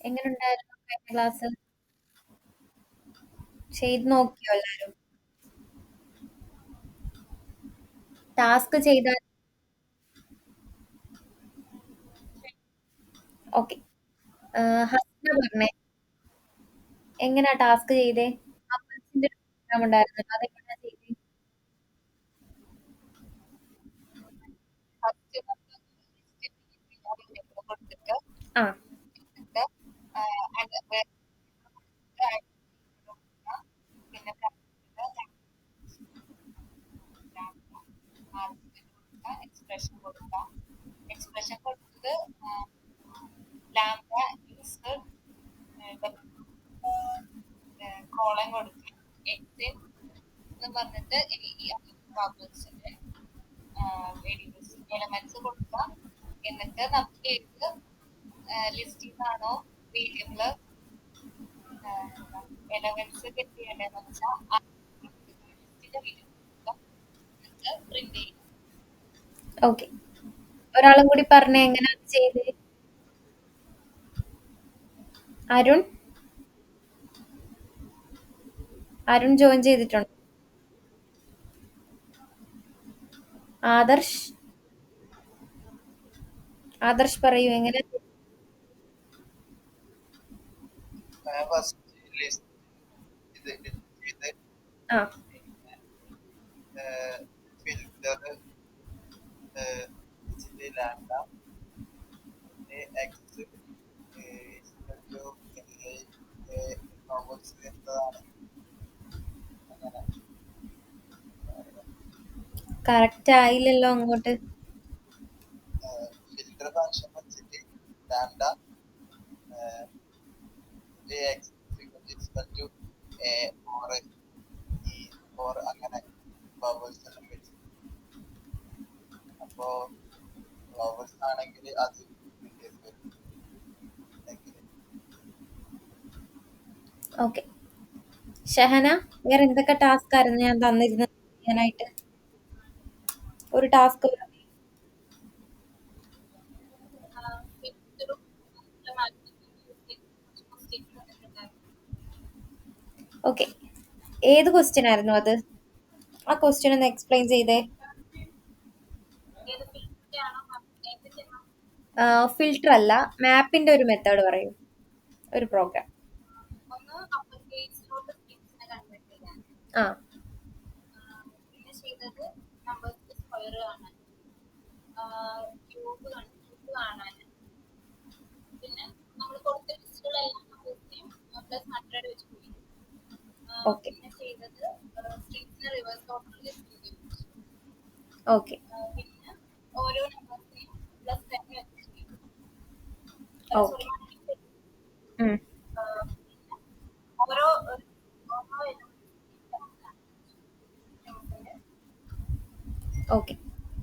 എങ്ങനുണ്ടായിരുന്നു കഴിഞ്ഞ ക്ലാസ്? ചെയ്ത് നോക്കിയോ എല്ലാരും? ടാസ്ക് ചെയ്താൽ ഓക്കെ. ഹസ്ന പറഞ്ഞേ, എങ്ങനാ ടാസ്ക് ചെയ്തേ? കപ്പിൾസിന്റെ ഒരു പ്രോഗ്രാം ഉണ്ടായിരുന്നല്ലോ, അതെങ്ങനെയാ ചെയ്തേ? ആ ഓക്കെ. ഒരാളും കൂടി പറഞ്ഞേ എങ്ങനെയാ ചെയ്തേ? അരുൺ അരുൺ ജോയിൻ ചെയ്തിട്ടുണ്ടോ? ആദർശ് ആദർശ് പറയൂ എങ്ങനെ? ആ കറക്റ്റ് ആയില്ലല്ലോ അങ്ങോട്ട്. ഓക്കെ. ഷഹന, വേറെ എന്തൊക്കെ ടാസ്ക് ആയിരുന്നു ഞാൻ തന്നിരുന്നത് ചെയ്യാനായിട്ട്? ഒരു ടാസ്ക്. ഓക്കെ. ഏത് ക്വസ്റ്റ്യൻ ആയിരുന്നു അത്? ആ ക്വസ്റ്റ്യൻ ഒന്ന് എക്സ്പ്ലെയിൻ ചെയ്തേ. ഫിൽട്ടർ അല്ല, മാപ്പിന്റെ ഒരു മെത്തേഡ് പറയൂ. ഒരു പ്രോഗ്രാം. ആ ഓക്കെ. ഓക്കെ. ഓക്കെ. ഉം. ഓക്കെ.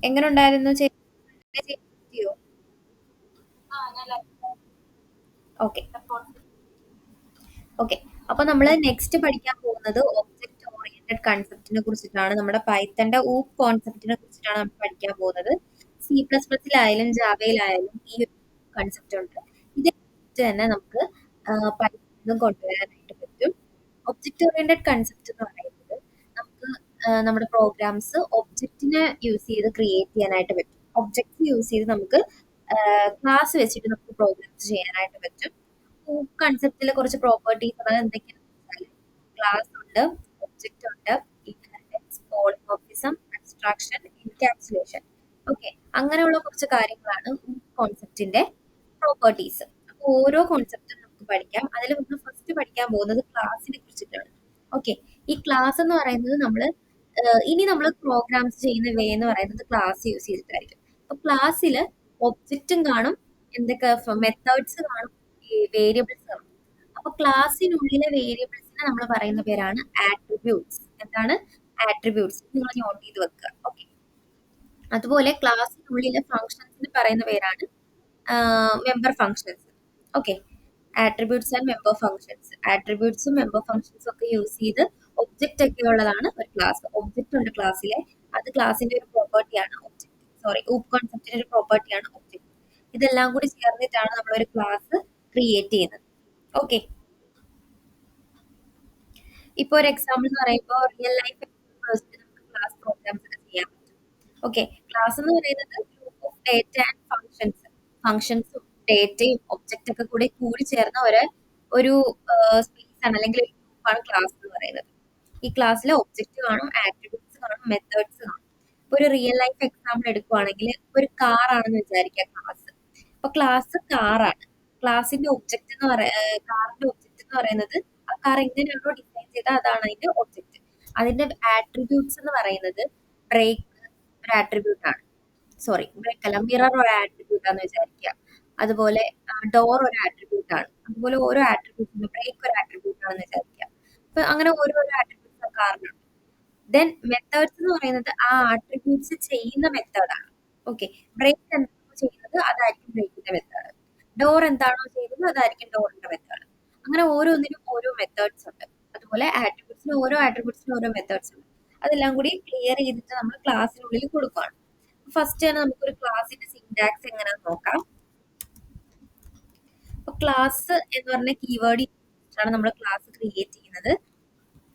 എങ്ങനെ ഉണ്ടായിരുന്നു? ചെയ്യോ? ഓക്കെ. ഓക്കെ. അപ്പൊ നമ്മൾ നെക്സ്റ്റ് പഠിക്കാൻ പോകുന്നത് ഒബ്ജക്റ്റ് ഓറിയന്റഡ് കൺസെപ്റ്റിനെ കുറിച്ചിട്ടാണ്. നമ്മുടെ പൈത്തന്റെ ഊപ്പ് കോൺസെപ്റ്റിനെ കുറിച്ചിട്ടാണ് നമ്മൾ പഠിക്കാൻ പോകുന്നത്. C++ലായാലും ജാവയിലായാലും ഈ ഒരു കൺസെപ്റ്റ് ഉണ്ട്. ഇത് തന്നെ നമുക്ക് പൈത്തണിലും കൊണ്ടുവരാനായിട്ട് പറ്റും. ഒബ്ജക്റ്റ് ഓറിയന്റഡ് കൺസെപ്റ്റ് എന്ന് പറയുന്നത് നമുക്ക് നമ്മുടെ പ്രോഗ്രാംസ് ഒബ്ജക്റ്റിനെ യൂസ് ചെയ്ത് ക്രിയേറ്റ് ചെയ്യാനായിട്ട് പറ്റും. ഒബ്ജക്റ്റ് യൂസ് ചെയ്ത് നമുക്ക് ക്ലാസ് വെച്ചിട്ട് നമുക്ക് പ്രോഗ്രാംസ് ചെയ്യാനായിട്ട് പറ്റും. കൺസെപ്റ്റിലെ കുറച്ച് പ്രോപ്പർട്ടീസ് അതായത് എന്തൊക്കെയാണെന്ന് വെച്ചാൽ ക്ലാസ് ഉണ്ട്, ഒബ്ജക്റ്റ് ഉണ്ട്, inheritance, polymorphism, abstraction, encapsulation. Okay, അങ്ങനെയുള്ള കുറച്ച് കാര്യങ്ങളാണ് കോൺസെപ്റ്റിന്റെ പ്രോപ്പർട്ടീസ്. അപ്പോൾ ഓരോ കോൺസെപ്റ്റും നമുക്ക് പഠിക്കാം. അതിൽ നമ്മൾ ഫസ്റ്റ് പഠിക്കാൻ പോകുന്നത് ക്ലാസിനെ കുറിച്ചിട്ടാണ്. ഓക്കെ, ഈ ക്ലാസ് എന്ന് പറയുന്നത് നമ്മൾ ഇനി നമ്മൾ പ്രോഗ്രാംസ് ചെയ്യുന്ന വേ എന്ന് പറയുന്നത് ക്ലാസ് യൂസ് ചെയ്തിട്ടായിരിക്കും. അപ്പൊ ക്ലാസ്സിൽ ഒബ്ജക്റ്റും കാണും, എന്തൊക്കെ മെത്തേഡ്സ് കാണും, വേരിയബിൾസ് കാണും. അപ്പൊ ക്ലാസ്സിനുള്ളിലെ വേരിയബിൾസിനെ നമ്മൾ പറയുന്ന പേരാണ് ആട്രിബ്യൂട്ട്സ്. എന്താണ് ആട്രിബ്യൂട്ട്സ്? നിങ്ങൾ നോട്ട് ചെയ്ത് വെക്കുക. ഓക്കെ. അതുപോലെ ക്ലാസ്സിനുള്ളിലെ ഫങ്ഷൻസിന് പറയുന്ന പേരാണ് member functions. Okay. Attributes and member functions. ആട്രിബ്യൂട്ട്സും മെമ്പർ ഫങ്ഷൻസും ഒക്കെ യൂസ് ചെയ്ത് ഒബ്ജക്റ്റ് ഒക്കെ ഉള്ളതാണ് ഒരു ക്ലാസ്. ഒബ്ജക്റ്റ് ഉണ്ട് ക്ലാസ്സിലെ, അത് ക്ലാസിന്റെ ഒരു പ്രോപ്പർട്ടിയാണ് ഒബ്ജക്റ്റ്. സോറി, ഊപ്പ് കോൺസെപ്റ്റിന്റെ ഒരു പ്രോപ്പർട്ടിയാണ് ഒബ്ജക്റ്റ്. ഇതെല്ലാം കൂടി ചേർന്നിട്ടാണ് നമ്മൾ ഒരു ക്ലാസ് ക്രിയേറ്റ് ചെയ്യുന്നത്. ഓക്കെ. ഇപ്പൊ ഒരു എക്സാമ്പിൾ എന്ന് പറയുമ്പോൾ റിയൽ ലൈഫ് നമുക്ക് ക്ലാസ് പ്രോഗ്രാംസ് ഒക്കെ ചെയ്യാൻ പറ്റും. ഓക്കെ. ക്ലാസ് എന്ന് പറയുന്നത് group of data and functions. ഫങ്ഷൻസും ഡേറ്റയും ഒബ്ജക്റ്റ് ഒക്കെ കൂടി കൂടി ചേർന്ന ഒരു സ്പേസ് ആണ്, അല്ലെങ്കിൽ ഒരു ഗ്രൂപ്പാണ് ക്ലാസ് എന്ന് പറയുന്നത്. ഈ ക്ലാസ്സിലെ ഒബ്ജക്റ്റ് കാണും, ആട്രിബ്യൂട്ട്സ് കാണും, മെത്തേഡ്സ് കാണും. ഇപ്പൊ ഒരു റിയൽ ലൈഫ് എക്സാമ്പിൾ എടുക്കുവാണെങ്കിൽ ഒരു കാർ ആണെന്ന് വിചാരിക്കുക ക്ലാസ്. അപ്പൊ ക്ലാസ് കാറാണ്. ക്ലാസിന്റെ ഒബ്ജക്റ്റ് എന്ന് കാറിന്റെ ഒബ്ജക്റ്റ് എന്ന് പറയുന്നത് ആ കാർ എങ്ങനെയാണോ ഡിസൈൻ ചെയ്തത് അതാണ് അതിന്റെ ഒബ്ജക്റ്റ്. അതിന്റെ ആട്രിബ്യൂട്ട്സ് എന്ന് പറയുന്നത് ബ്രേക്ക് ഒരു ആട്രിബ്യൂട്ട് ആണ്. സോറി, ബ്രേക്ക് അല്ല, മിറർ ഒരു ആട്രിബ്യൂട്ട് ആണെന്ന് വിചാരിക്കുക. അതുപോലെ ഡോർ ഒരു ആട്രിബ്യൂട്ട് ആണ്. അതുപോലെ ഓരോ ആട്രിബ്യൂട്ടിന് ബ്രേക്ക് ഒരു ആട്രിബ്യൂട്ട് ആണെന്ന് വിചാരിക്കുക. അപ്പൊ അങ്ങനെ ഓരോരോ ആട്രിബ്യൂട്ട്സ് കാറിനുണ്ട്. ദെൻ മെത്തേഡ്സ് എന്ന് പറയുന്നത് ആ ആട്രിബ്യൂട്ട്സ് ചെയ്യുന്ന മെത്തേഡാണ്. ഓക്കെ. ബ്രേക്ക് എന്താണോ ചെയ്യുന്നത് അതായിരിക്കും ബ്രേക്കിന്റെ മെത്തേഡ്. ഡോർ എന്താണോ ചെയ്യുന്നത് അതായിരിക്കും ഡോറിന്റെ മെത്തേഡ്. അങ്ങനെ ഓരോന്നിനും ഓരോ മെത്തേഡ്സ് ഉണ്ട്. അതുപോലെ ആട്രിബ്യൂട്ട്സിന് ഓരോ ആട്രിബ്യൂട്ട്സിനും ഓരോ മെത്തേഡ്സ് ഉണ്ട്. അതെല്ലാം കൂടി ക്ലിയർ ചെയ്തിട്ട് നമ്മൾ ക്ലാസ്സിനുള്ളിൽ കൊടുക്കുകയാണ്. ഫസ്റ്റ് തന്നെ നമുക്കൊരു ക്ലാസിന്റെ സിന്റാക്സ് എങ്ങനെയാണെന്ന് നോക്കാം. അപ്പൊ ക്ലാസ് എന്ന് പറഞ്ഞ കീവേഡ് ആണ് നമ്മൾ ക്ലാസ് ക്രിയേറ്റ് ചെയ്യുന്നത്.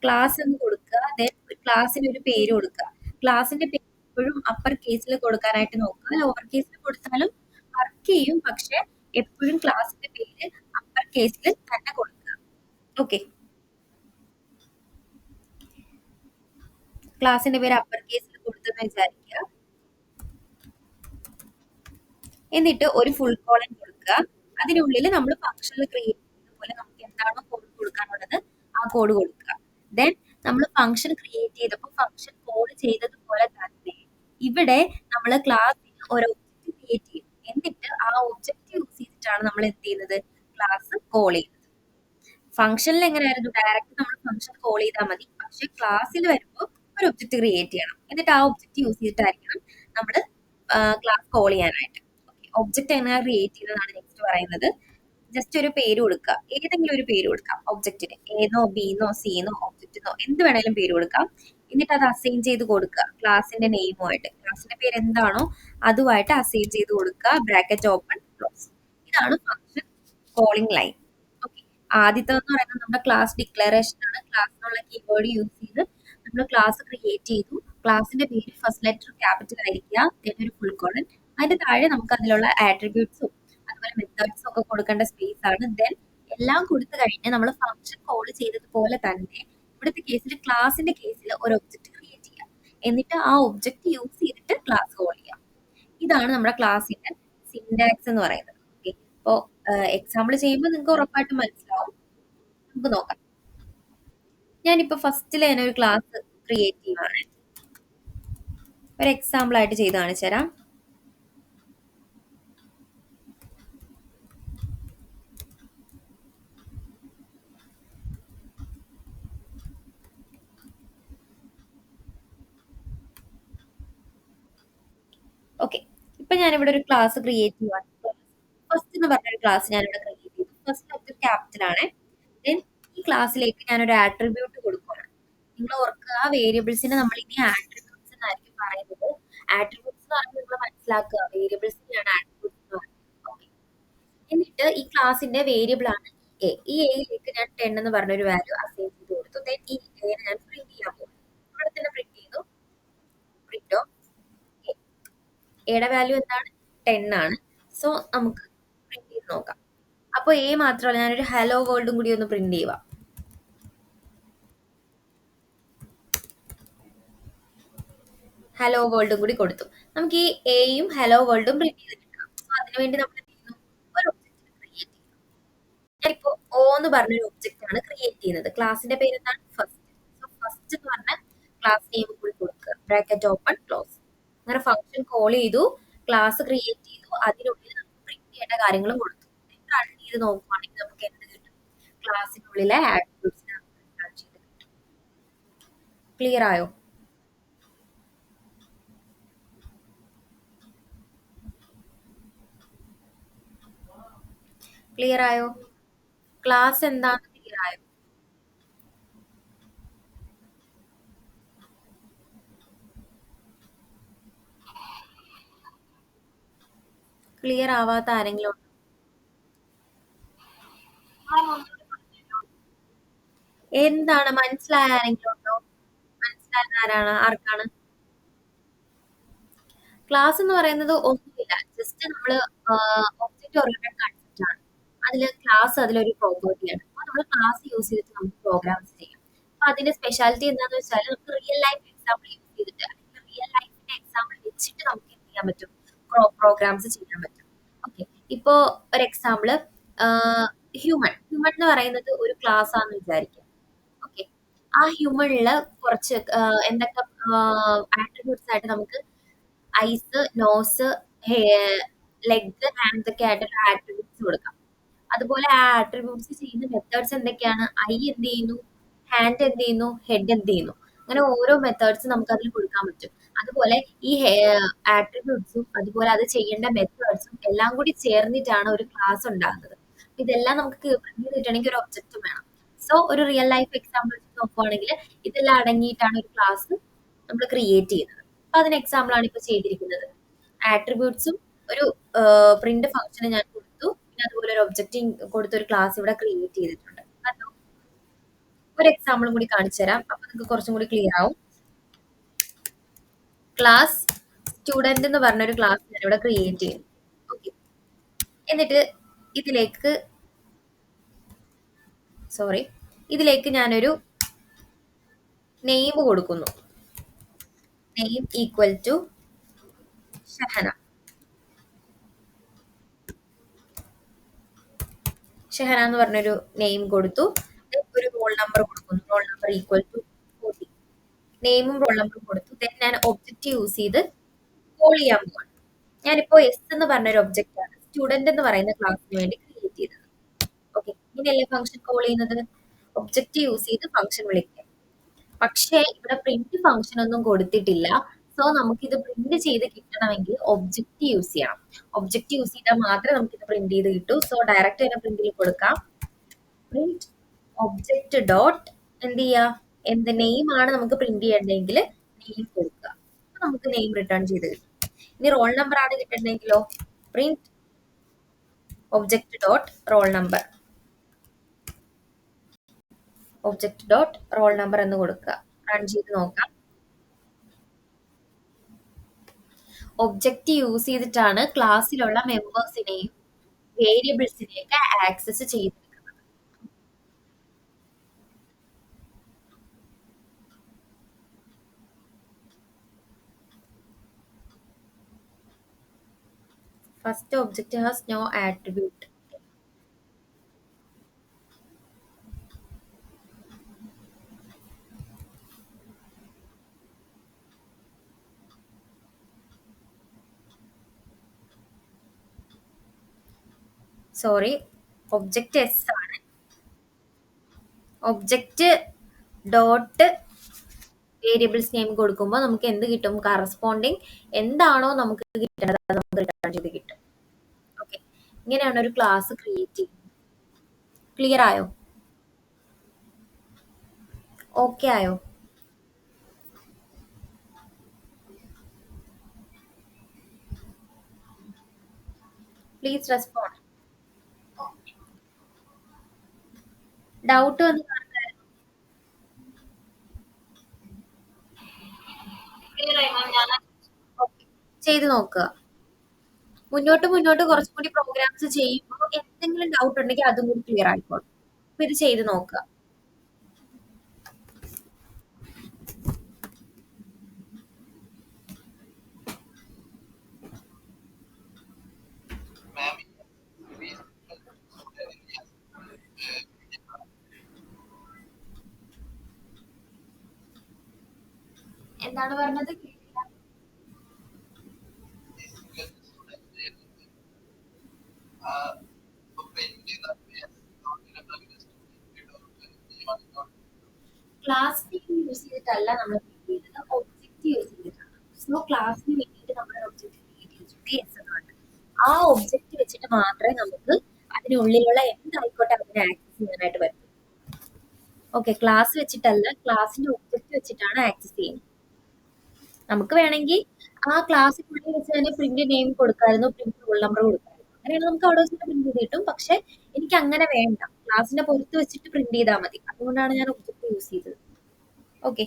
ക്ലാസ് എന്ന് കൊടുക്കുക, ദെൻ ക്ലാസ്സിന് ഒരു പേര് കൊടുക്കുക. ക്ലാസിന്റെ പേര് എപ്പോഴും അപ്പർ കേസിൽ കൊടുക്കാനായിട്ട് നോക്കുക. ലോവർ കേസിൽ കൊടുത്താലും വർക്ക് ചെയ്യും, പക്ഷെ എപ്പോഴും ക്ലാസിന്റെ പേര് അപ്പർ കേസിൽ തന്നെ കൊടുക്കുക. ഓക്കെ. ക്ലാസിന്റെ പേര് അപ്പർ കേസിൽ കൊടുത്തെന്ന് വിചാരിക്കുക. എന്നിട്ട് ഒരു ഫുൾ കോളൻ കൊടുക്കുക. അതിനുള്ളിൽ നമ്മൾ ഫംഗ്ഷനിൽ ക്രിയേറ്റ് ചെയ്യുന്ന പോലെ നമുക്ക് എന്താണോ കോഡ് കൊടുക്കാനുള്ളത് ആ കോഡ് കൊടുക്കുക. ദെൻ നമ്മൾ ഫംഗ്ഷൻ ക്രിയേറ്റ് ചെയ്തപ്പോൾ ഫംഗ്ഷൻ കോഡ് ചെയ്തതുപോലെ തന്നെ ഇവിടെ നമ്മൾ ക്ലാസ്സിൽ ഒരു ഒബ്ജക്റ്റ് ക്രിയേറ്റ് ചെയ്യും. എന്നിട്ട് ആ ഒബ്ജക്റ്റ് യൂസ് ചെയ്തിട്ടാണ് നമ്മൾ എന്ത് ചെയ്യുന്നത്, ക്ലാസ് കോൾ ചെയ്യുന്നത്. ഫംഗ്ഷനിൽ എങ്ങനെയായിരുന്നു, ഡയറക്റ്റ് നമ്മൾ ഫംഗ്ഷൻ കോൾ ചെയ്താൽ മതി. പക്ഷെ ക്ലാസ്സിൽ വരുമ്പോൾ ഒരു ഒബ്ജക്റ്റ് ക്രിയേറ്റ് ചെയ്യണം. എന്നിട്ട് ആ ഒബ്ജക്റ്റ് യൂസ് ചെയ്തിട്ടായിരിക്കണം നമ്മൾ ക്ലാസ് കോൾ ചെയ്യാനായിട്ട്. ഒബ്ജക്റ്റ് എങ്ങനെ ക്രിയേറ്റ് ചെയ്യുന്നതാണ് നെക്സ്റ്റ് പറയുന്നത്. ജസ്റ്റ് ഒരു പേര് കൊടുക്കുക, ഏതെങ്കിലും ഒരു പേര് കൊടുക്കാം ഒബ്ജക്റ്റിന്. എന്നോ ബിന്നോ സിന്നോ ഒബ്ജക്റ്റിനോ എന്ത് വേണേലും പേര് കൊടുക്കാം. എന്നിട്ട് അത് അസൈൻ ചെയ്ത് കൊടുക്കുക ക്ലാസിന്റെ നെയിമുമായിട്ട്. ക്ലാസിന്റെ പേര് എന്താണോ അതുമായിട്ട് അസൈൻ ചെയ്ത് കൊടുക്കുക. Bracket open close. ഇതാണ് ഫംഗ്ഷൻ കോളിംഗ് ലൈൻ. ഓക്കെ. ആദ്യത്തെ എന്ന് പറയുന്നത് നമ്മുടെ ക്ലാസ് ഡിക്ലറേഷൻ ആണ്. ക്ലാസ് എന്നുള്ള കീവേഡ് യൂസ് ചെയ്ത് നമ്മൾ ക്ലാസ് ക്രിയേറ്റ് ചെയ്തു. ക്ലാസിന്റെ പേര് ഫസ്റ്റ് ലെറ്റർ ക്യാപിറ്റൽ ആയിരിക്കുക, then ഒരു ഫുൾ കോളൻ. അതിന്റെ താഴെ നമുക്ക് അതിലുള്ള ആട്രിബ്യൂട്ട്സും അതുപോലെ മെത്തേഡ്സും ഒക്കെ കൊടുക്കേണ്ട സ്പേസ് ആണ്. ദെൻ എല്ലാം കൊടുത്തു കഴിഞ്ഞ് നമ്മൾ ഫംഗ്ഷൻ കോൾ ചെയ്തതുപോലെ തന്നെ ഇവിടുത്തെ കേസിൽ ക്ലാസിന്റെ കേസിൽ ഒരു ഒബ്ജക്റ്റ് ക്രിയേറ്റ് ചെയ്യാം. എന്നിട്ട് ആ ഒബ്ജക്റ്റ് യൂസ് ചെയ്തിട്ട് ക്ലാസ് കോൾ ചെയ്യാം. ഇതാണ് നമ്മുടെ ക്ലാസിന്റെ സിന്റാക്സ് എന്ന് പറയുന്നത്. ഓക്കെ. അപ്പോ എക്സാമ്പിൾ ചെയ്യുമ്പോൾ നിങ്ങൾക്ക് ഉറപ്പായിട്ടും മനസ്സിലാവും. നമുക്ക് നോക്കാം. ഞാനിപ്പോ ഫസ്റ്റിൽ തന്നെ ഒരു ക്ലാസ് ക്രിയേറ്റ് ചെയ്യുവാണ്. ഒരു എക്സാമ്പിൾ ആയിട്ട് ചെയ്ത് കാണിച്ചു തരാം. ഓക്കെ. ഇപ്പൊ ഞാനിവിടെ ഒരു ക്ലാസ് ക്രിയേറ്റ് ചെയ്യുവാണ്. ഫസ്റ്റ് എന്ന് പറഞ്ഞൊരു ക്ലാസ് ഞാനിവിടെ ക്രിയേറ്റ് ചെയ്തു. ഫസ്റ്റ് ലെറ്റർ ക്യാപിറ്റൽ ആണ്. ദെൻ ഈ ക്ലാസ്സിലേക്ക് ഞാനൊരു ആട്രിബ്യൂട്ട് കൊടുക്കുകയാണ്. നിങ്ങൾ ഓർക്കുക, വേരിയബിൾസിനെ നമ്മൾ ഇനി ആട്രിബ്യൂട്ട്സ് എന്നായിരിക്കും പറയുന്നത്. ആട്രിബ്യൂട്ട്സ് എന്ന് പറഞ്ഞാൽ നിങ്ങൾ മനസ്സിലാക്കുക, വേരിയബിൾസിനെയാണ് ആട്രിബ്യൂട്ട്സ് എന്ന് പറയുന്നത്. ഓക്കെ. എന്നിട്ട് ഈ ക്ലാസിന്റെ വേരിയബിൾ ആണ് എ. ഈ എയിലേക്ക് ഞാൻ 10 എന്ന് പറഞ്ഞൊരു വാല്യൂ അസൈൻ ചെയ്ത് കൊടുത്തു. ദെൻ ഈ എ ഞാൻ പ്രിന്റ് ചെയ്യാൻ പോകും. ഇവിടെ തന്നെ പ്രിന്റ് ചെയ്തു. പ്രിന്റ് ഓഫ് എയുടെ വാല്യൂ എന്താണ്, 10 ആണ്. സോ നമുക്ക് പ്രിന്റ് ചെയ്ത് നോക്കാം. അപ്പൊ എ മാത്രമല്ല, ഞാനൊരു ഹലോ വേൾഡും കൂടി ഒന്ന് പ്രിന്റ് ചെയ്യുക. ഹലോ വേൾഡും കൂടി കൊടുത്തു. നമുക്ക് ഈ എയും ഹലോ വേൾഡും പ്രിന്റ് ചെയ്തെടുക്കാം. സോ അതിനുവേണ്ടി നമ്മൾ എന്ത് ചെയ്യുന്നു, ഒരു ഒബ്ജക്റ്റ് ക്രിയേറ്റ് ചെയ്യുന്നു. ഞാനിപ്പോ ഓ എന്ന് പറഞ്ഞൊരു ഒബ്ജക്റ്റ് ആണ് ക്രിയേറ്റ് ചെയ്യുന്നത്. ക്ലാസിന്റെ പേര് എന്താണ്, ഫസ്റ്റ്. സോ ഫസ്റ്റ് എന്ന് പറഞ്ഞ ക്ലാസ് നെയിം കൂടി കൊടുക്കുക. Bracket open close. അങ്ങനെ ഫംഗ്ഷൻ കോൾ ചെയ്തു, ക്ലാസ് ക്രിയേറ്റ് ചെയ്തു, അതിനുള്ളിൽ നമുക്ക് പ്രിന്റ് ചെയ്യേണ്ട കാര്യങ്ങളും കൊടുത്തു. റൺ ചെയ്ത് നോക്കുവാണെങ്കിൽ നമുക്ക് എന്ത് കിട്ടും, ക്ലാസ്സിനുള്ളിലെ ആട്രിബ്യൂട്ട്സിനെ നമുക്ക് റൺ ചെയ്ത് കിട്ടും. ക്ലിയർ ആയോ? ക്ലിയർ ആയോ? ക്ലാസ് എന്താണെന്ന് ക്ലിയർ ആയോ? ക്ലിയർ ആവാത്ത ആരെങ്കിലും ഉണ്ടോ? എന്താണ് മനസ്സിലായ ആരെങ്കിലും ഉണ്ടോ? മനസ്സിലായത് ആരാണ്? ആർക്കാണ്? ക്ലാസ് എന്ന് പറയുന്നത് ഒന്നുമില്ല. ജസ്റ്റ് നമ്മള് ഒബ്ജക്റ്റ് ഓറിയന്റഡ് കൺസെപ്റ്റ് ആണ്. അതില് ക്ലാസ് അതിലൊരു പ്രോപ്പർട്ടിയാണ്. അപ്പൊ നമ്മള് ക്ലാസ് യൂസ് ചെയ്തിട്ട് നമുക്ക് പ്രോഗ്രാംസ് ചെയ്യാം. അപ്പൊ അതിന്റെ സ്പെഷ്യാലിറ്റി എന്താന്ന് വെച്ചാൽ നമുക്ക് റിയൽ ലൈഫ് എക്സാമ്പിൾ യൂസ് ചെയ്തിട്ട് അല്ലെങ്കിൽ റിയൽ ലൈഫിന്റെ എക്സാമ്പിൾ വെച്ചിട്ട് നമുക്ക് എന്ത് ചെയ്യാൻ പറ്റും? പ്രോഗ്രാംസ് ചെയ്യാൻ പറ്റും. ഓക്കെ. ഇപ്പോ ഒരു എക്സാമ്പിള് ഹ്യൂമൻ. ഹ്യൂമൻ എന്ന് പറയുന്നത് ഒരു ക്ലാസ് ആണെന്ന് വിചാരിക്കുക. ഓക്കെ. ആ ഹ്യൂമണില് കുറച്ച് എന്തൊക്കെ ആട്രിബ്യൂട്ട്സ് ആയിട്ട് നമുക്ക് ഐസ്, നോസ്, ലെഗ്, ഹാൻഡ്സ് ഒക്കെ ആയിട്ടുള്ള ആട്രിബ്യൂട്ട്സ് കൊടുക്കാം. അതുപോലെ ആ ആട്രിബ്യൂട്ട്സ് ചെയ്യുന്ന മെത്തേഡ്സ് എന്തൊക്കെയാണ്? ഐ എന്ത് ചെയ്യുന്നു? ഹാൻഡ് എന്ത് ചെയ്യുന്നു? ഹെഡ് എന്ത് ചെയ്യുന്നു? അങ്ങനെ ഓരോ മെത്തേഡ്സ് നമുക്ക് അതിൽ കൊടുക്കാൻ പറ്റും. അതുപോലെ ഈ ആട്രിബ്യൂട്ട്സും അതുപോലെ അത് ചെയ്യേണ്ട മെത്തേഡ്സും എല്ലാം കൂടി ചേർന്നിട്ടാണ് ഒരു ക്ലാസ് ഉണ്ടാകുന്നത്. ഇതെല്ലാം നമുക്ക് പ്രിന്റ് കിട്ടണമെങ്കിൽ ഒരു ഒബ്ജക്റ്റ് വേണം. സോ ഒരു റിയൽ ലൈഫ് എക്സാമ്പിൾ നോക്കുവാണെങ്കിൽ ഇതെല്ലാം അടങ്ങിയിട്ടാണ് ഒരു ക്ലാസ് നമ്മൾ ക്രിയേറ്റ് ചെയ്യുന്നത്. അപ്പൊ അതിന് എക്സാമ്പിൾ ആണ് ഇപ്പൊ ചെയ്തിരിക്കുന്നത്. ആട്രിബ്യൂട്ട്സും ഒരു പ്രിന്റ് ഫംഗ്ഷന് ഞാൻ കൊടുത്തു. പിന്നെ അതുപോലെ ഒരു ഒബ്ജക്റ്റ് കൊടുത്ത ഒരു ക്ലാസ് ഇവിടെ ക്രിയേറ്റ് ചെയ്തിട്ടുണ്ട്. കണ്ടോ? ഒരു എക്സാമ്പിളും കൂടി കാണിച്ചു തരാം. അപ്പൊ നിങ്ങൾക്ക് കുറച്ചും കൂടി ക്ലിയർ ആവും. ക്ലാസ് സ്റ്റുഡന്റ് എന്ന് പറഞ്ഞ ഒരു ക്ലാസ് ഞാൻ ഇവിടെ ക്രിയേറ്റ് ചെയ്യും. ഓക്കെ. എന്നിട്ട് ഇതിലേക്ക് സോറി ഇതിലേക്ക് ഞാനൊരു നെയിം കൊടുക്കുന്നു. Name equal to Shahana. Shahana എന്ന് പറഞ്ഞൊരു നെയിം കൊടുത്തു. ഒരു റോൾ നമ്പർ കൊടുക്കുന്നു. Roll number equal to 40. നെയിമും റോൾ നമ്പറും കൊടുത്തു. ദെൻ ഞാൻ ഒബ്ജക്റ്റ് യൂസ് ചെയ്ത് കോൾ ചെയ്യാൻ പോവാണ്. ഞാനിപ്പോ എസ് എന്ന് പറഞ്ഞൊരു ഒബ്ജക്റ്റ് ആണ് സ്റ്റുഡന്റ് എന്ന് പറയുന്ന ക്ലാസ്സിന് വേണ്ടി ക്രിയേറ്റ് ചെയ്തത്. ഓക്കെ. ഇങ്ങനെയല്ലേ ഫംഗ്ഷൻ കോൾ ചെയ്യുന്നത്? ഒബ്ജക്റ്റ് യൂസ് ചെയ്ത് ഫംഗ്ഷൻ വിളിക്കുക. പക്ഷേ ഇവിടെ പ്രിന്റ് ഫംഗ്ഷൻ ഒന്നും കൊടുത്തിട്ടില്ല. സോ നമുക്കിത് പ്രിന്റ് ചെയ്ത് കിട്ടണമെങ്കിൽ ഒബ്ജക്റ്റ് യൂസ് ചെയ്യണം. ഒബ്ജക്റ്റ് യൂസ് ചെയ്താൽ മാത്രമേ നമുക്കിത് പ്രിന്റ് ചെയ്ത് കിട്ടൂ. സോ ഡയറക്റ്റ് തന്നെ പ്രിന്റിൽ കൊടുക്കാം. പ്രിന്റ് ഒബ്ജക്റ്റ് ഡോട്ട് എന്ത് ചെയ്യുക? എന്ത് നെയിം ആണ് നമുക്ക് പ്രിന്റ് ചെയ്യണമെങ്കിൽ നെയിം കൊടുക്കുക. അപ്പൊ നമുക്ക് നെയിം റിട്ടേൺ ചെയ്ത് കിട്ടും. ഇനി റോൾ നമ്പർ ആണ് കിട്ടണമെങ്കിലോ print object dot roll number. Object dot roll number എന്ന് കൊടുക്കുക. റൺ ചെയ്ത് നോക്കാം. ഒബ്ജക്റ്റ് യൂസ് ചെയ്തിട്ടാണ് ക്ലാസ്സിലുള്ള മെമ്പേഴ്സിനെയും വേരിയബിൾസിനെയൊക്കെ ആക്സസ് ചെയ്തെടുക്കുന്നത്. First object has no attribute. Sorry, object s ആണ്. ഒബ്ജക്റ്റ് ഡോട്ട് വേരിയബിൾസ് നെയിം കൊടുക്കുമ്പോൾ നമുക്ക് എന്ത് കിട്ടും? കറസ്പോണ്ടിങ് എന്താണോ നമുക്ക് കിട്ടേണ്ടത് അത് നമുക്ക് റിട്ടേൺ ചെയ്ത് കിട്ടും. ഓക്കെ. ഇങ്ങനെയാണ് ഒരു ക്ലാസ് ക്രിയേറ്റ് ചെയ്യുന്നത്. ക്ലിയർ ആയോ? ഓക്കെ ആയോ? Please respond. ഡൗട്ട് വന്ന് ചെയ്ത് നോക്കുക. മുന്നോട്ട് മുന്നോട്ട് കുറച്ചും കൂടി പ്രോഗ്രാംസ് ചെയ്യുമ്പോൾ എന്തെങ്കിലും ഡൗട്ട് ഉണ്ടെങ്കിൽ അതും കൂടി ക്ലിയർ ആയിക്കോളും. അപ്പൊ ഇത് ചെയ്ത് നോക്കുക. എന്താണ് പറഞ്ഞത്? ക്ലാസ് നെയിം യൂസ് ചെയ്തിട്ടല്ല നമ്മൾ ക്രിയേറ്റ് ചെയ്തത്, ഒബ്ജക്റ്റ് യൂസ് ചെയ്തിട്ടാണ്. സോ ക്ലാസ്സിന് വേണ്ടിയിട്ട് നമ്മൾ ഒബ്ജക്റ്റ് ക്രിയേറ്റ് ചെയ്തിട്ടുണ്ട് എസ് എന്നുണ്ട്. ആ ഒബ്ജക്റ്റ് വെച്ചിട്ട് മാത്രമേ നമുക്ക് അതിനുള്ളിലുള്ള എന്തായിക്കോട്ടെ അതിനെ ആക്സസ് ചെയ്യാനായിട്ട് പറ്റും. ഓക്കെ. ക്ലാസ് വെച്ചിട്ടല്ല, ക്ലാസിന്റെ ഒബ്ജക്റ്റ് വെച്ചിട്ടാണ് ആക്സസ് ചെയ്യുന്നത്. നമുക്ക് വേണമെങ്കിൽ ആ ക്ലാസ്സിനുള്ളിൽ വെച്ച് തന്നെ പ്രിന്റ് നെയിം കൊടുക്കാമായിരുന്നു, പ്രിന്റ് റോൾ നമ്പർ കൊടുക്കാമായിരുന്നു. അങ്ങനെയാണ് നമുക്ക് അവിടെ വെച്ചിട്ട് പ്രിന്റ് ചെയ്ത് കിട്ടും. പക്ഷെ എനിക്ക് അങ്ങനെ വേണ്ട. ക്ലാസ്സിന്റെ പുറത്ത് വെച്ചിട്ട് പ്രിന്റ് ചെയ്താൽ മതി. അതുകൊണ്ടാണ് ഞാൻ ഒബ്ജക്റ്റ് യൂസ് ചെയ്തത്. ഓക്കെ.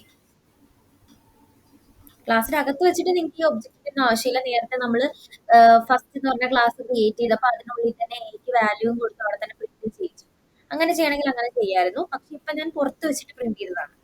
ക്ലാസ്സിന്റെ അകത്ത് വെച്ചിട്ട് നിങ്ങൾക്ക് ഈ ഒബ്ജക്റ്റിന്റെ ആവശ്യമില്ല. നേരത്തെ നമ്മൾ ഫസ്റ്റ് എന്ന് പറഞ്ഞ ക്ലാസ് ക്രിയേറ്റ് ചെയ്തപ്പോൾ അതിനുള്ളിൽ തന്നെ എനിക്ക് വാല്യൂവും കൊടുത്ത് അവിടെ തന്നെ പ്രിന്റ് ചെയ്യിച്ചു. അങ്ങനെ ചെയ്യണമെങ്കിൽ അങ്ങനെ ചെയ്യായിരുന്നു. പക്ഷെ ഇപ്പൊ ഞാൻ പുറത്ത് വെച്ചിട്ട് പ്രിന്റ് ചെയ്തതാണ്.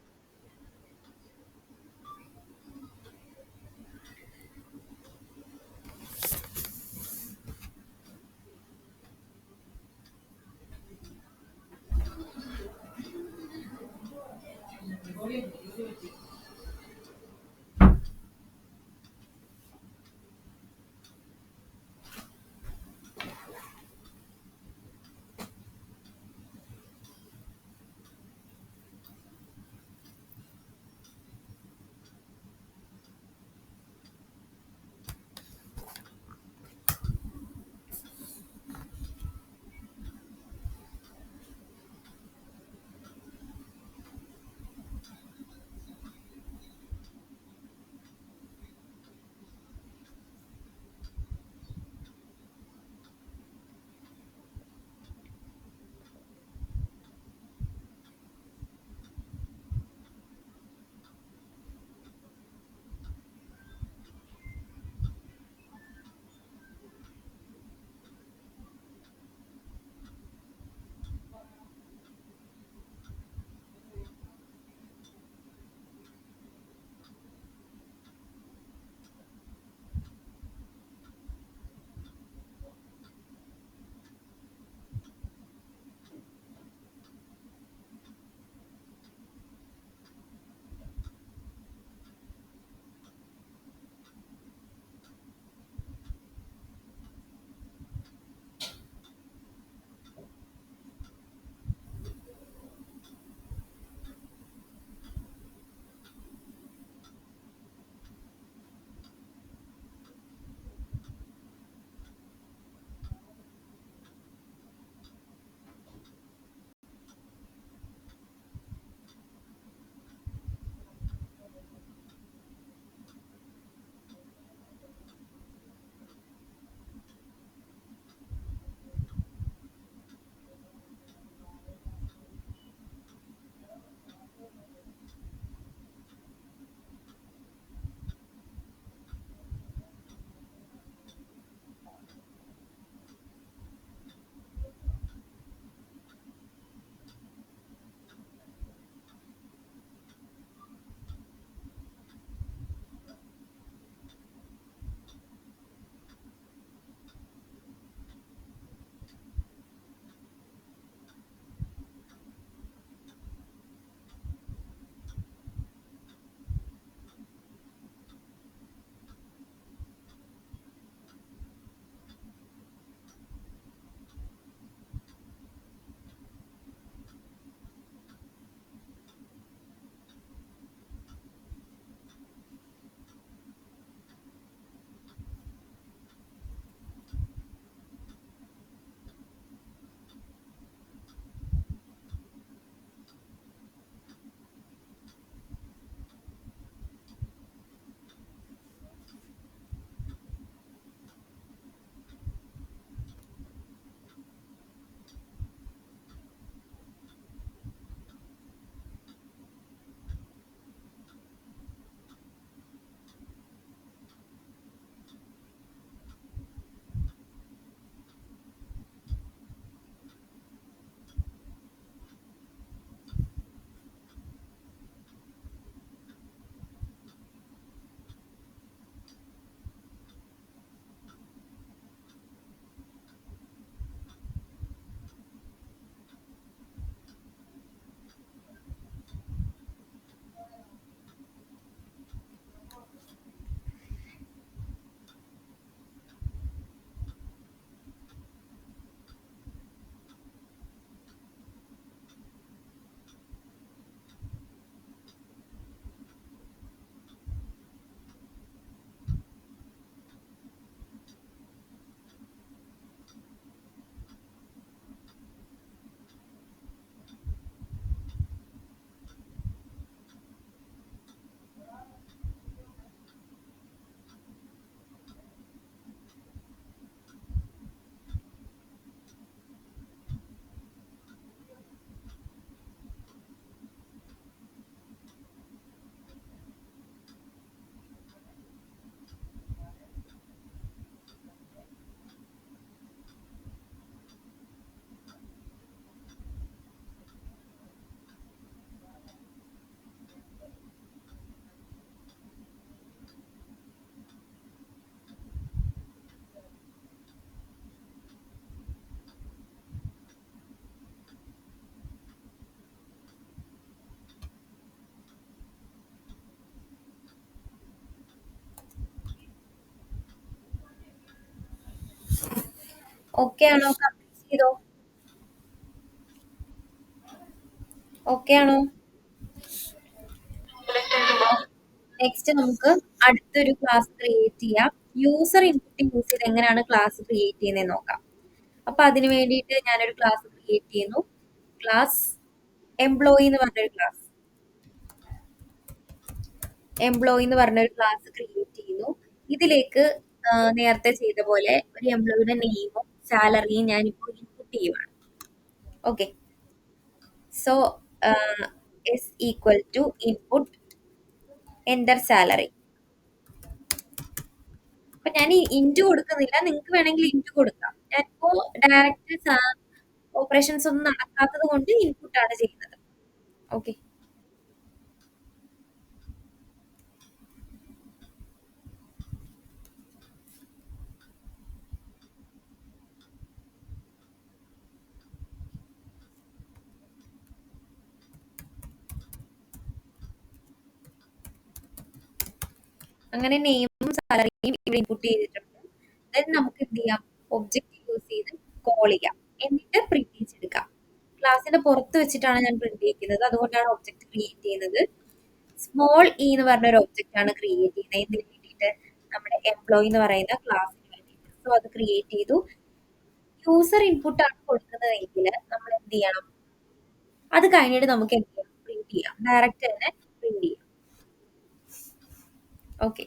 ഓക്കെ ആണോ? കംപ്ലീറ്റ് ചെയ്തോ? ഓക്കെ ആണോ? നെക്സ്റ്റ് നമുക്ക് അടുത്തൊരു ക്ലാസ് ക്രിയേറ്റ് ചെയ്യാം. യൂസർ ഇൻപുട്ട് യൂസ് ചെയ്ത് എങ്ങനെയാണ് ക്ലാസ് ക്രിയേറ്റ് ചെയ്യുന്നത് നോക്കാം. അപ്പൊ അതിന് വേണ്ടിയിട്ട് ഞാനൊരു ക്ലാസ് ക്രിയേറ്റ് ചെയ്യുന്നു. ക്ലാസ് എംപ്ലോയി എന്ന് പറഞ്ഞൊരു ക്ലാസ് ക്രിയേറ്റ് ചെയ്യുന്നു. ഇതിലേക്ക് നേരത്തെ ചെയ്ത പോലെ ഒരു എംപ്ലോയിയുടെ നെയിമും സാലറിയും ഞാനിപ്പോൾ ഇൻപുട്ട് ചെയ്യുവാണ്. Okay, so S equal to input enter salary. അപ്പൊ ഞാൻ ഇൻറ്റു കൊടുക്കുന്നില്ല, നിങ്ങൾക്ക് വേണമെങ്കിൽ ഇൻറ്റു കൊടുക്കാം. ഞാനിപ്പോ ഡയറക്റ്റ് ഓപ്പറേഷൻസ് ഒന്നും നടക്കാത്തത് കൊണ്ട് ഇൻപുട്ട് ആണ് ചെയ്യുന്നത്. ഓക്കെ, അങ്ങനെ നെയിമും സാലറിയും ഇവിടെ ഇൻപുട്ട് ചെയ്തിട്ടുണ്ട്. ദെൻ നമുക്ക് എന്ത് ചെയ്യാം, ഒബ്ജക്റ്റ് യൂസ് ചെയ്ത് കോൾ ചെയ്യാം, എന്നിട്ട് പ്രിന്റ് ചെയ്തെടുക്കാം. ക്ലാസ്സിന്റെ പുറത്ത് വെച്ചിട്ടാണ് ഞാൻ പ്രിന്റ് ചെയ്യിക്കുന്നത്, അതുകൊണ്ടാണ് ഒബ്ജക്റ്റ് ക്രിയേറ്റ് ചെയ്യുന്നത്. സ്മോൾ ഇ എന്ന് പറഞ്ഞ ഒരു ഒബ്ജക്റ്റ് ആണ് ക്രിയേറ്റ് ചെയ്യുന്നത്. ഇതിന് വേണ്ടിയിട്ട് നമ്മുടെ എംപ്ലോയി എന്ന് പറയുന്ന ക്ലാസ്സിന് വേണ്ടിയിട്ട്. സോ അത് ക്രിയേറ്റ് ചെയ്തു. യൂസർ ഇൻപുട്ട് ആണ് കൊടുക്കുന്നതെങ്കിൽ നമ്മൾ എന്ത് ചെയ്യണം, അത് കഴിഞ്ഞിട്ട് നമുക്ക് എന്ത് ചെയ്യാം, പ്രിന്റ് ചെയ്യാം, ഡയറക്റ്റ് തന്നെ പ്രിന്റ് ചെയ്യാം. ഓക്കെ,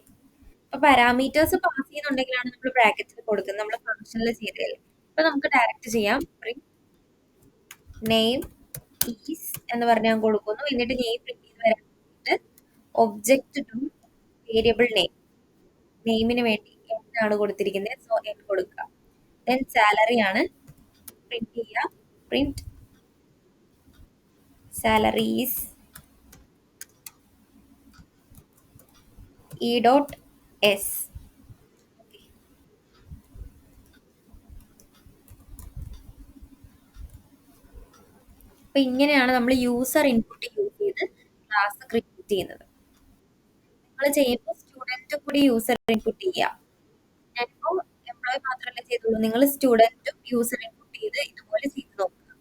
അപ്പൊ പാരാമീറ്റേഴ്സ് പാസ് ചെയ്യുന്നുണ്ടെങ്കിലാണ് നമ്മൾ ബ്രാക്കറ്റിൽ കൊടുക്കുന്നത്, നമ്മൾ ഫംഗ്ഷനിൽ ചെയ്തതല്ലേ. അപ്പൊ നമുക്ക് ഡയറക്റ്റ് ചെയ്യാം, പ്രിന്റ് നെയിം ഈസ് എന്ന് പറഞ്ഞ് ഞാൻ കൊടുക്കുന്നു. എന്നിട്ട് നെയിം പ്രിന്റ് ചെയ്ത് വരാൻ വേണ്ടിയിട്ട് ഒബ്ജക്റ്റ് ടു വേരിയബിൾ നെയിമിന് വേണ്ടി എന്നാണ് കൊടുത്തിരിക്കുന്നത്, സോ എൻ കൊടുക്കുക. ദെൻ സാലറി ആണ് പ്രിന്റ് ചെയ്യുക, print salaries E dot S. അപ്പൊ ഇങ്ങനെയാണ് നമ്മൾ യൂസർ ഇൻപുട്ട് യൂസ് ചെയ്ത് ക്ലാസ് ക്രിയേറ്റ് ചെയ്യുന്നത്. നിങ്ങൾ ചെയ്യുമ്പോൾ സ്റ്റുഡന്റ് കൂടി യൂസർ ഇൻപുട്ട് ചെയ്യാം. ഞാനിപ്പോ എംപ്ലോയി മാത്രമല്ല ചെയ്തുള്ളൂ, നിങ്ങൾ സ്റ്റുഡന്റും യൂസർ ഇൻപുട്ട് ചെയ്ത് ഇതുപോലെ ചെയ്ത് നോക്കുക.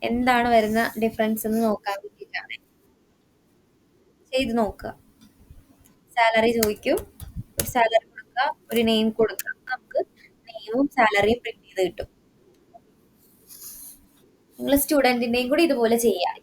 എന്താണ് വരുന്ന ഡിഫറൻസ് എന്ന് നോക്കാൻ വേണ്ടിയിട്ടാണ്. ചെയ്ത് നോക്കുക. സാലറി ചോദിക്കും, ഒരു സാലറി കൊടുക്കുക, ഒരു നെയിം കൊടുക്കുക, നമുക്ക് നെയിമും സാലറിയും പ്രിന്റ് ചെയ്ത് കിട്ടും. നിങ്ങൾ സ്റ്റുഡന്റിന്റെയും കൂടി ഇതുപോലെ ചെയ്യാം.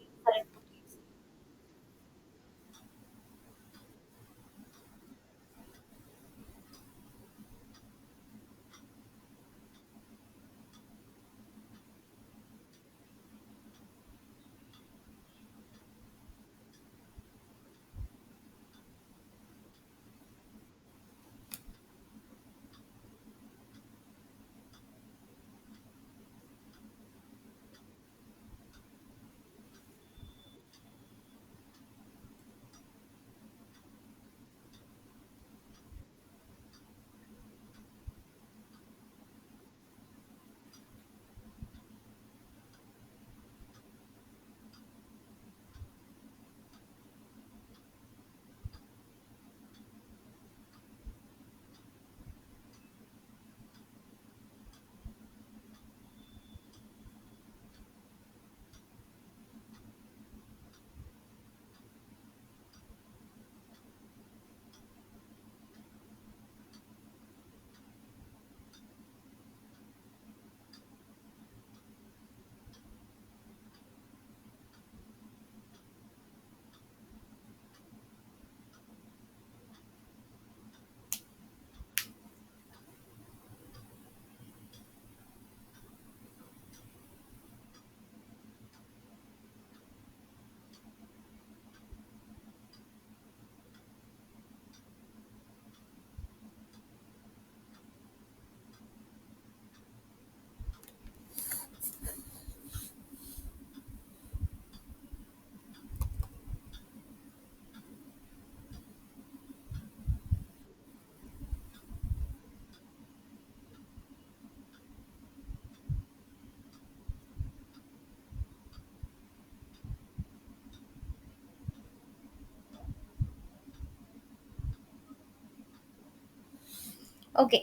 ഓക്കെ,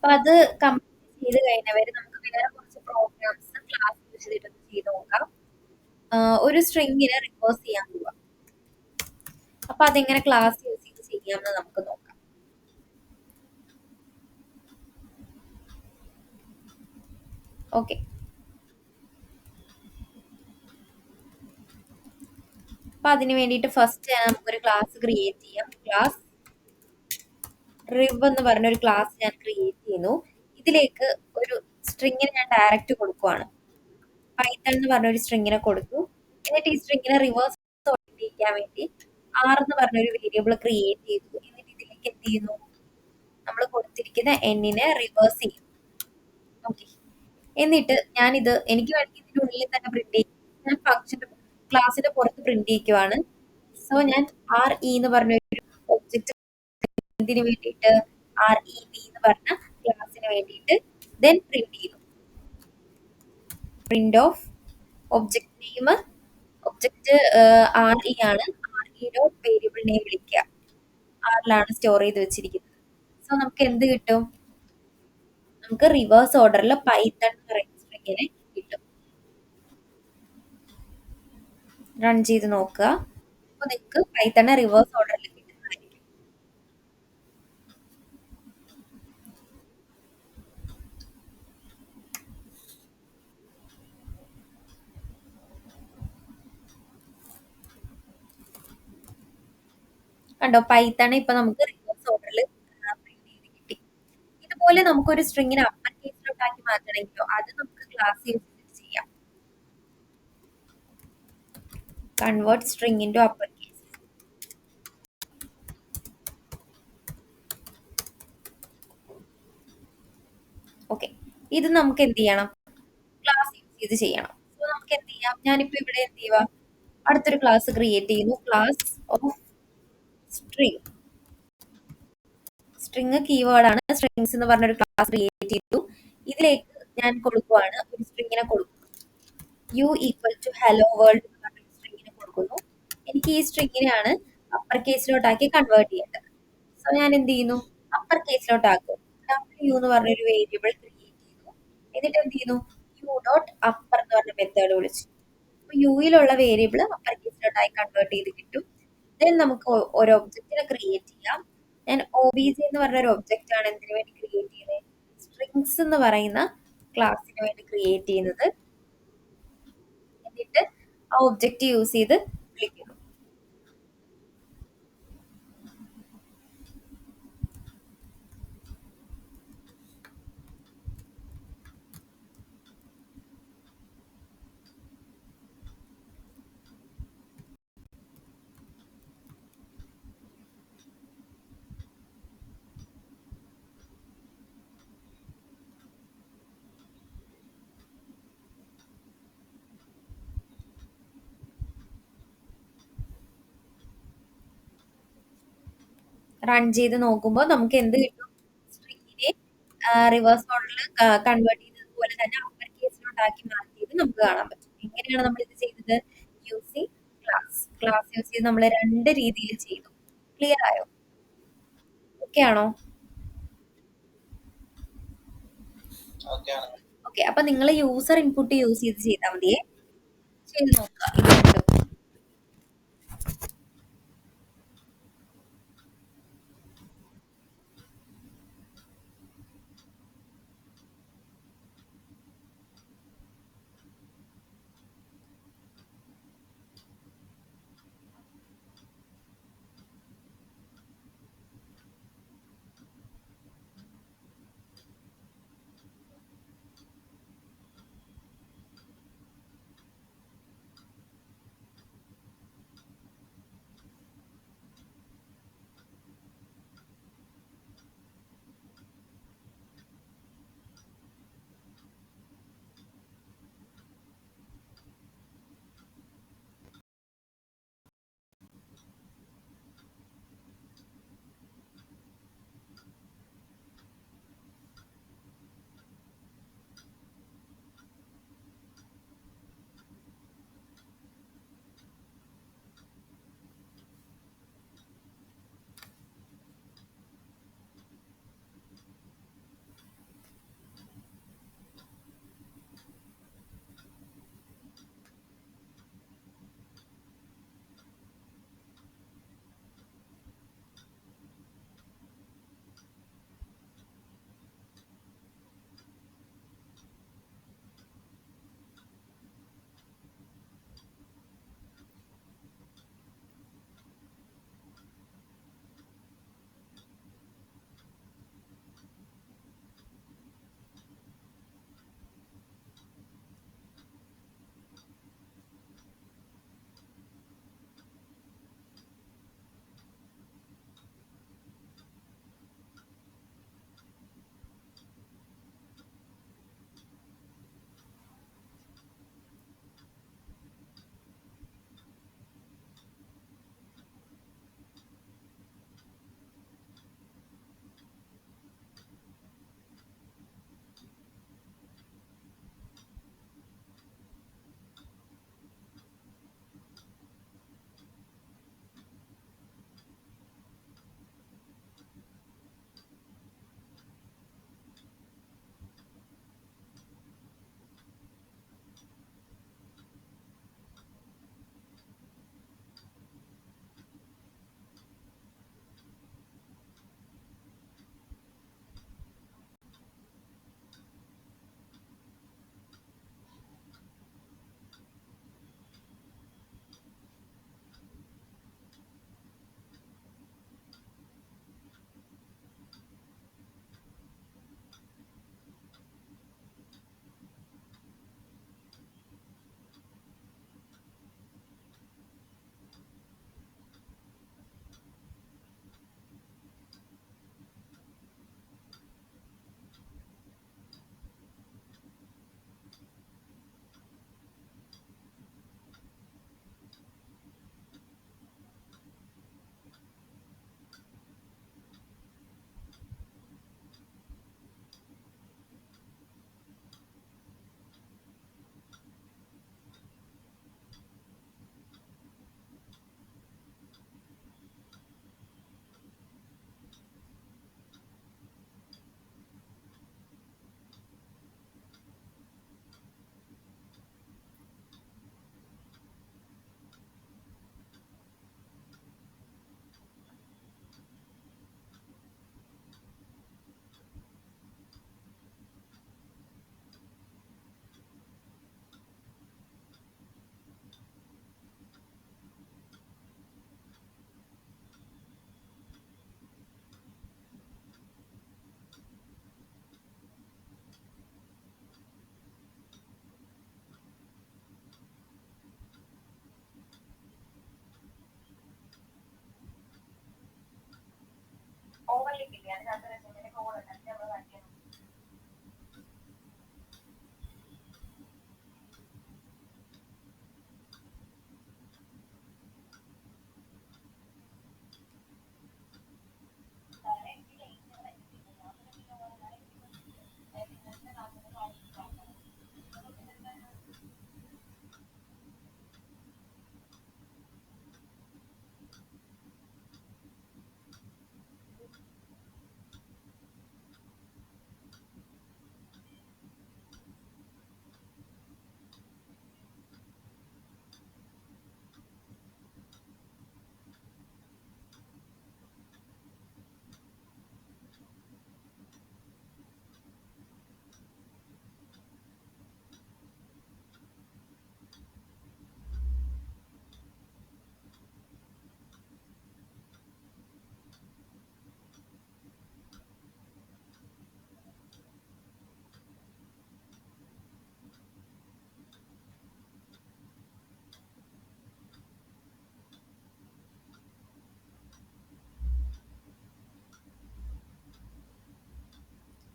അപ്പൊ അത് കംപ്ലീറ്റ് ചെയ്ത് കഴിഞ്ഞവര് നമുക്ക് വേറെ കുറച്ച് പ്രോഗ്രാംസ് ക്ലാസ് യൂസ് ചെയ്തിട്ടൊന്ന് ചെയ്ത് നോക്കാം. ഒരു സ്ട്രിങ്ങിനെ റിവേഴ്സ് ചെയ്യാൻ പോവാം. അപ്പൊ അതെങ്ങനെ ക്ലാസ് യൂസ് ചെയ്ത് ചെയ്യാമെന്ന് നമുക്ക് നോക്കാം. ഓക്കെ, അപ്പൊ അതിന് വേണ്ടിയിട്ട് ഫസ്റ്റ് നമുക്കൊരു ക്ലാസ് ക്രിയേറ്റ് ചെയ്യാം. ക്ലാസ് റിവ് എന്ന് പറഞ്ഞ ഒരു ക്ലാസ് ഞാൻ ക്രിയേറ്റ് ചെയ്യുന്നു. ഇതിലേക്ക് ഒരു സ്ട്രിങ്ങിനെ ഞാൻ ഡയറക്റ്റ് കൊടുക്കുവാണ്. പൈത്തൺ എന്ന് പറഞ്ഞ ഒരു സ്ട്രിങ്ങിനെ കൊടുത്തു. എന്നിട്ട് ഈ സ്ട്രിങ്ങിനെ റിവേഴ്സ് ചെയ്യാൻ വേണ്ടി ആർ എന്ന് പറഞ്ഞ ഒരു വേരിയബിൾ ക്രിയേറ്റ് ചെയ്തു. എന്നിട്ട് ഇതിലേക്ക് എന്ത് ചെയ്യുന്നു, നമ്മൾ കൊടുത്തിരിക്കുന്ന എന്നിനെ റിവേഴ്സ് ചെയ്യും. ഓക്കെ, എന്നിട്ട് ഞാനിത് എനിക്ക് വേണമെങ്കിൽ ഇതിന്റെ ഉള്ളിൽ തന്നെ പ്രിന്റ് ചെയ്യും. ഞാൻ ഫംഗ്ഷന്റെ ക്ലാസ്സിന്റെ പുറത്ത് പ്രിന്റ് ചെയ്യിക്കുവാണ്. സോ ഞാൻ ആർ ഇ എന്ന് പറഞ്ഞ ഒരു ഒബ്ജക്റ്റ് ഇതിന് വേണ്ടിയിട്ട് ആർ ഇ ബി എന്ന് പറഞ്ഞ ക്ലാസ്സിന് വേണ്ടിയിട്ട് ദെൻ പ്രിന്റ് ചെയ്യുന്നു. Print of object name, object r e ആണ്. R e dot variable name വിളിക്കുക. ആറിലാണ് സ്റ്റോർ ചെയ്ത് വെച്ചിരിക്കുന്നത്. സോ നമുക്ക് എന്ത് കിട്ടും, നമുക്ക് റിവേഴ്സ് ഓർഡറിൽ പൈത്തൺ എന്ന് പറയുന്ന സ്ട്രിങ്ങിനെ കിട്ടും. റൺ ചെയ്ത് നോക്കുക. അപ്പൊ നിങ്ങൾക്ക് പൈത്തണ് റിവേഴ്സ് ഓർഡറിൽ കിട്ടുന്നതായിരിക്കും. കണ്ടോ, പൈത്തൺ ഇപ്പൊ നമുക്ക് റിവേഴ്സ് ഓർഡറിൽ പ്രിന്റ് ചെയ്ത് കിട്ടി. ഇതുപോലെ നമുക്കൊരു സ്ട്രിങ്ങിനെ അപ്പർ കേസിലോട്ടാക്കി മാറ്റണമെങ്കിലോ അത് നമുക്ക് ക്ലാസ് യൂസ് ചെയ്തിട്ട് ചെയ്യാം. Convert string into upper case. Okay, ഇത് നമുക്ക് എന്ത് ചെയ്യണം, ക്ലാസ് യൂസ് ചെയ്ത് ചെയ്യണം. സോ നമുക്ക് എന്ത് ചെയ്യാം, ഞാനിപ്പോ ഇവിടെ എന്ത് ചെയ്യുക, അടുത്തൊരു ക്ലാസ് ക്രിയേറ്റ് ചെയ്യുന്നു. Class of string. String keyword ആണ്. സ്ട്രിങ്സ് എന്ന് പറഞ്ഞൊരു ക്ലാസ് ക്രിയേറ്റ് ചെയ്തു. ഇതിലേക്ക് ഞാൻ കൊടുക്കുവാണ്, ഒരു സ്ട്രിങ്ങിനെ കൊടുക്കുന്നു. U equal to hello world എന്ന് പറഞ്ഞൊരു സ്ട്രിങ്ങിനെ കൊടുക്കുന്നു. എനിക്ക് ഈ സ്ട്രിങ്ങിനെയാണ് അപ്പർ കേസിലോട്ടാക്കി കൺവേർട്ട് ചെയ്യേണ്ടത്. സോ ഞാൻ എന്ത് ചെയ്യുന്നു, അപ്പർ കേസിലോട്ടാക്കും. യു എന്ന് പറഞ്ഞൊരു വേരിയബിൾ ക്രിയേറ്റ് ചെയ്തു. എന്നിട്ട് എന്ത് ചെയ്യുന്നു, യു ഡോട്ട് അപ്പർ എന്ന് പറഞ്ഞ മെത്തേഡ് വിളിച്ചു. അപ്പൊ യുയിലുള്ള വേരിയബിൾ അപ്പർ കേസിലോട്ടായി കൺവേർട്ട് ചെയ്ത് കിട്ടും. ദെൻ നമുക്ക് ഒരു ഒബ്ജക്റ്റിനെ ക്രിയേറ്റ് ചെയ്യാം. ഞാൻ ഒ ബി ജി എന്ന് പറഞ്ഞ ഒരു ഒബ്ജക്റ്റ് ആണ് എന്തിനു വേണ്ടി ക്രിയേറ്റ് ചെയ്യുന്നത്, സ്ട്രിങ്സ് എന്ന് പറയുന്ന ക്ലാസ്സിന് വേണ്ടി ക്രിയേറ്റ് ചെയ്യുന്നത്. എന്നിട്ട് ആ ഒബ്ജക്റ്റ് യൂസ് ചെയ്ത് വിളിക്കുന്നു. റൺ ചെയ്ത് നോക്കുമ്പോൾ നമുക്ക് എന്ത് കിട്ടും, സ്ട്രിങ്ങിനെ റിവേഴ്സ് ഓർഡറിൽ കൺവേർട്ട് ചെയ്തതുപോലെ തന്നെ അപ്പർ കേസിലോട്ടാക്കി മാറ്റിയത് നമുക്ക് കാണാൻ പറ്റും. എങ്ങനെയാണ് നമ്മൾ ഇത് ചെയ്തത്, യൂസിങ് ക്ലാസ് യൂസ് ചെയ്ത് നമ്മൾ രണ്ട് രീതിയിൽ ചെയ്തു. ക്ലിയർ ആയോ? ഓക്കെ ആണോ? ഓക്കെ, അപ്പൊ നിങ്ങൾ യൂസർ ഇൻപുട്ട് യൂസ് ചെയ്ത് ചെയ്താൽ മതിയേ. ചെയ്ത് നോക്കുക ഇത് രണ്ടും.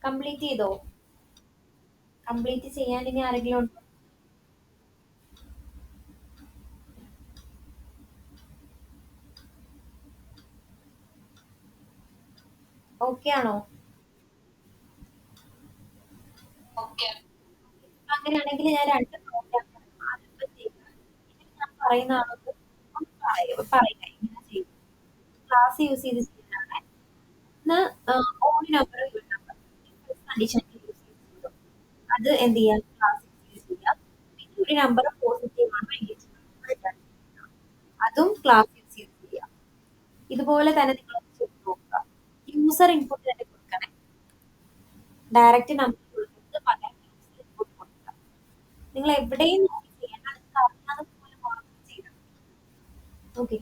കംപ്ലീറ്റ് ചെയ്തോ? കംപ്ലീറ്റ് ചെയ്യാൻ ഇനി ആരെങ്കിലും ഉണ്ടോ? ഓക്കെ ആണോ? അങ്ങനെയാണെങ്കിൽ ഞാൻ രണ്ട് പ്രോഗ്രാം ഞാൻ പറയുന്ന ആൾക്ക് ഒന്ന് പറയുക ഇങ്ങനെ ചെയ്യും. ക്ലാസ് യൂസ് ചെയ്ത് ചെയ്യുന്നതാണ്. ഒന്ന് ഓൺ നമ്പർ കണ്ടീഷൻ യൂസ് ചെയ്തു. അത് എന്ത് ചെയ്യാം? ക്ലാസ് യൂസ് ചെയ്യാം. പിന്നെ ഒരു നമ്പർ പോസിറ്റീവ് ആണോ എൻഗേജ്മെന്റ് അതും ക്ലാസ് യൂസ് ചെയ്ത് ചെയ്യാം. ഇതുപോലെ തന്നെ നിങ്ങൾ ചെയ്ത് നോക്കുക. യൂസർ ഇൻപുട്ട് തന്നെ കൊടുക്കണേ. ഡയറക്റ്റ് നമ്പർ കൊടുക്കുന്നത് പകരം യൂസർ ഇൻപുട്ട് കൊടുക്കുക. നിങ്ങൾ എവിടെയും നോക്കി ചെയ്യേണ്ട. നിങ്ങൾക്ക് അറിയാവുന്നത് പോലെ മാത്രം ചെയ്താൽ മതി. ഓക്കെ.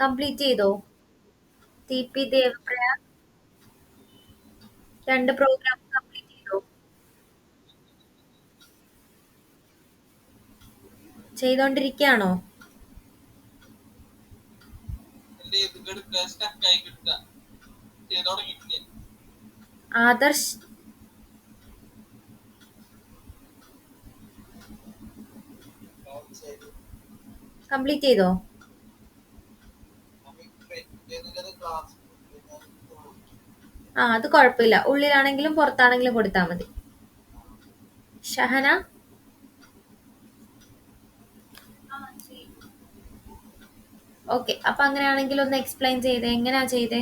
കംപ്ലീറ്റ് ചെയ്തോ? TP ദേവപ്രയ 2 പ്രോഗ്രാം കംപ്ലീറ്റ് ചെയ്തോ? ചെയ്തോണ്ടിരിക്കുകയാണോ? ആദർശ് കംപ്ലീറ്റ് ചെയ്തോ? അത് കുഴപ്പമില്ല. ഉള്ളിലാണെങ്കിലും പുറത്താണെങ്കിലും കൊടുത്താൽ മതി. ഷഹന ഓക്കെ. അപ്പൊ അങ്ങനെയാണെങ്കിൽ ഒന്ന് എക്സ്പ്ലെയിൻ ചെയ്തേ, എങ്ങനെയാ ചെയ്തേ?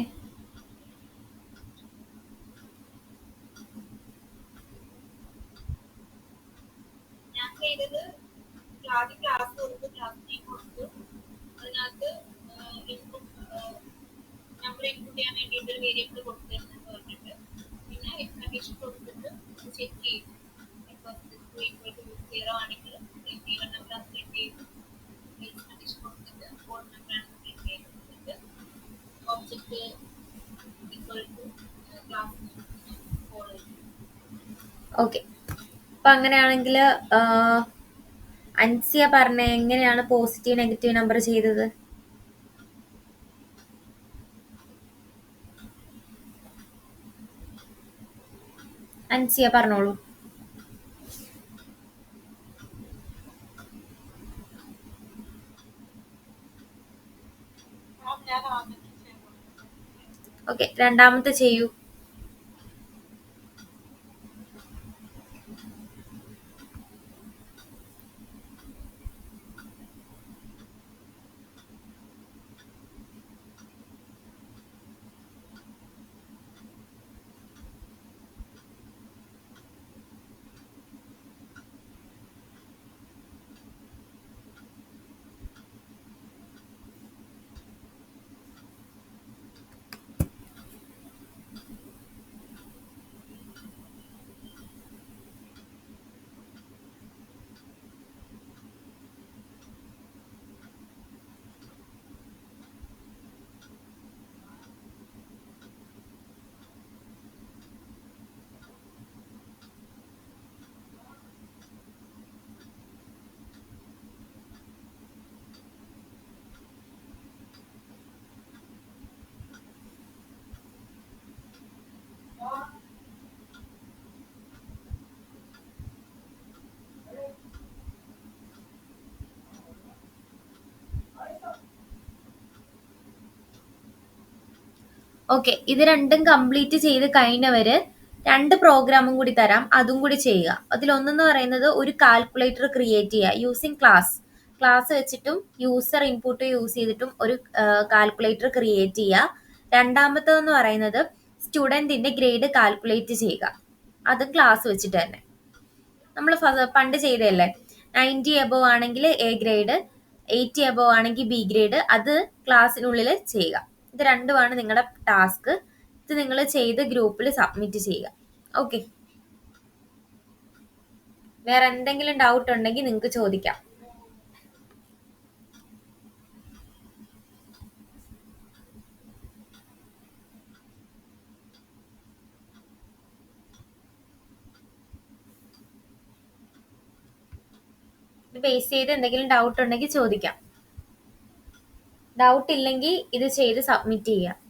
ഓക്കെ. അപ്പൊ അങ്ങനെയാണെങ്കിൽ അൻസിയ പറഞ്ഞ എങ്ങനെയാണ് പോസിറ്റീവ് നെഗറ്റീവ് നമ്പർ ചെയ്തത്? അൻസിയ പറഞ്ഞോളൂ. ഓക്കെ, രണ്ടാമത്തെ ചെയ്യൂ. ഓക്കെ, ഇത് രണ്ടും കംപ്ലീറ്റ് ചെയ്ത് കഴിഞ്ഞവര് 2 പ്രോഗ്രാമും കൂടി തരാം, അതും കൂടി ചെയ്യുക. അതിലൊന്നെന്ന് പറയുന്നത് ഒരു കാൽക്കുലേറ്റർ ക്രിയേറ്റ് ചെയ്യുക യൂസിങ് ക്ലാസ് വെച്ചിട്ടും യൂസർ ഇൻപുട്ട് യൂസ് ചെയ്തിട്ടും ഒരു കാൽക്കുലേറ്റർ ക്രിയേറ്റ് ചെയ്യുക. രണ്ടാമത്തേതെന്ന് പറയുന്നത് സ്റ്റുഡൻറ്റിന്റെ ഗ്രേഡ് കാൽക്കുലേറ്റ് ചെയ്യുക, അതും ക്ലാസ് വെച്ചിട്ട് തന്നെ. നമ്മൾ പണ്ട് ചെയ്തതല്ലേ, 90 എബോവ് ആണെങ്കിൽ എ ഗ്രേഡ്, 80 എബോവ് ആണെങ്കിൽ ബി ഗ്രേഡ്, അത് ക്ലാസ്സിനുള്ളിൽ ചെയ്യുക. ഇത് രണ്ടുമാണ് നിങ്ങളുടെ ടാസ്ക്. ഇത് നിങ്ങൾ ചെയ്ത് ഗ്രൂപ്പിൽ സബ്മിറ്റ് ചെയ്യുക. ഓക്കെ. വേറെ എന്തെങ്കിലും ഡൗട്ട് ഉണ്ടെങ്കിൽ നിങ്ങൾക്ക് ചോദിക്കാം. ഇത് ബേസ് ചെയ്ത് എന്തെങ്കിലും ഡൗട്ട് ഉണ്ടെങ്കിൽ ചോദിക്കാം. ഡൗട്ട് ഇല്ലെങ്കിൽ ഇത് ചെയ്ത് സബ്മിറ്റ് ചെയ്യാം.